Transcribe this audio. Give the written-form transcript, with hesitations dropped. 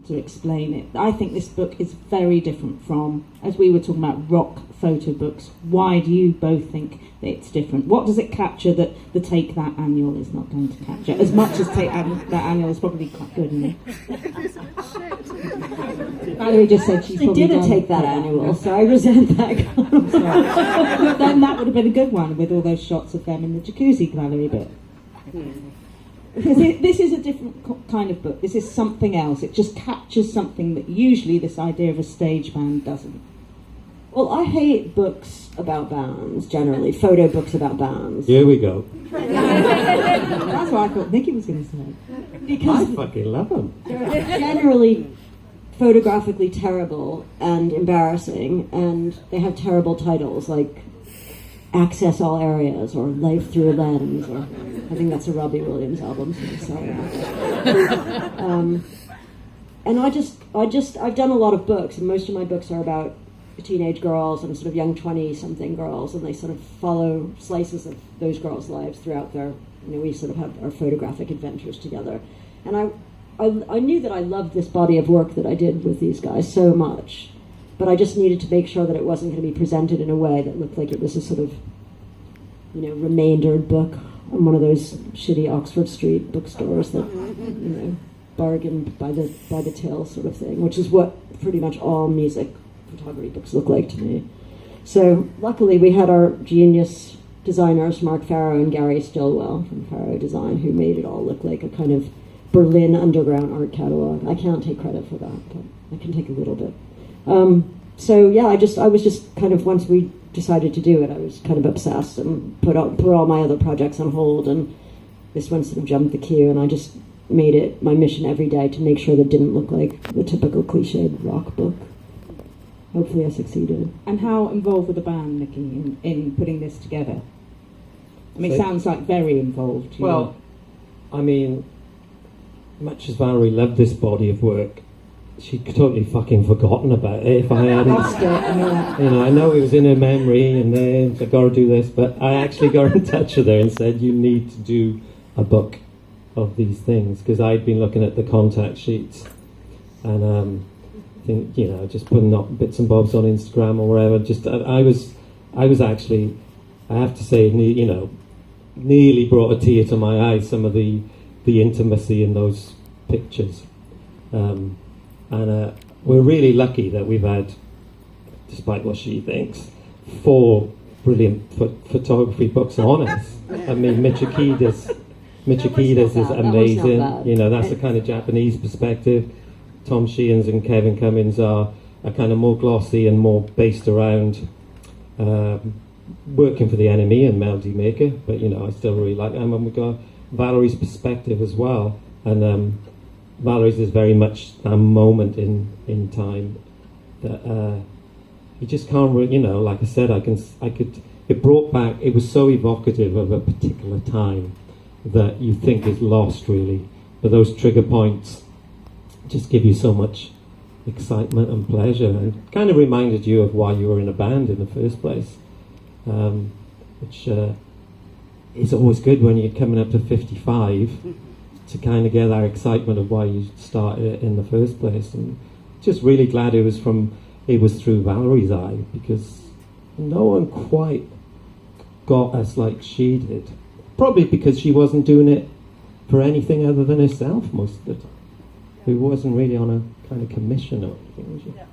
to explain it. I think this book is very different from, as we were talking about, rock photo books. Why do you both think that it's different? What does it capture that the Take That annual is not going to capture? As much as That annual is probably quite good, isn't it? Valerie just said she's probably did a Take That annual, so I resent that. But then that would have been a good one with all those shots of them in the jacuzzi, Valerie, but... Because this is a different kind of book. This is something else. It just captures something that usually this idea of a stage band doesn't. Well, I hate books about bands, generally. Photo books about bands. Here we go. That's what I thought Nicky was going to say. Because I fucking love them. they're generally photographically terrible and embarrassing, and they have terrible titles like Access All Areas or Life Through a Lens, or I think that's a Robbie Williams album, so I'm sorry about that. And I've done a lot of books, and most of my books are about teenage girls and sort of young 20-something girls, and they sort of follow slices of those girls' lives throughout their, we sort of have our photographic adventures together. And I knew that I loved this body of work that I did with these guys so much, but I just needed to make sure that it wasn't going to be presented in a way that looked like it was a sort of, remaindered book on one of those shitty Oxford Street bookstores that, bargained by the till sort of thing, which is what pretty much all music photography books look like to me. So luckily we had our genius designers, Mark Farrow and Gary Stillwell from Farrow Design, who made it all look like a kind of Berlin underground art catalog. I can't take credit for that, but I can take a little bit. So yeah, I was just kind of, once we decided to do it, I was kind of obsessed and put all my other projects on hold, and this one sort of jumped the queue, and I just made it my mission every day to make sure that it didn't look like the typical cliched rock book. Hopefully I succeeded. And how involved with the band, Nicky, in putting this together? I mean, it sounds like very involved. Well, I mean, much as Valerie loved this body of work, she'd totally fucking forgotten about it if I hadn't. I know it was in her memory, and then I got to do this, but I actually got in touch with her and said, you need to do a book of these things, because I'd been looking at the contact sheets, and I think, just putting up bits and bobs on Instagram or wherever. Just I was actually, I have to say, nearly brought a tear to my eyes, some of the intimacy in those pictures. And we're really lucky that we've had, despite what she thinks, 4 brilliant photography books on us. I mean, Michikidis is amazing. That's a kind of Japanese perspective. Tom Sheehan's and Kevin Cummins are kind of more glossy and more based around working for the enemy and melody maker. But I still really like them. And we've got Valerie's perspective as well, and Valerie's is very much a moment in time that you just can't really, like I said, I could. It brought back. It was so evocative of a particular time that you think is lost, really. But those trigger points just give you so much excitement and pleasure, and kind of reminded you of why you were in a band in the first place, which is always good when you're coming up to 55 to kind of get that excitement of why you started it in the first place. And just really glad it was through Valerie's eye, because no one quite got us like she did, probably because she wasn't doing it for anything other than herself most of the time. Who wasn't really on a kind of commission or anything, was she? Yeah.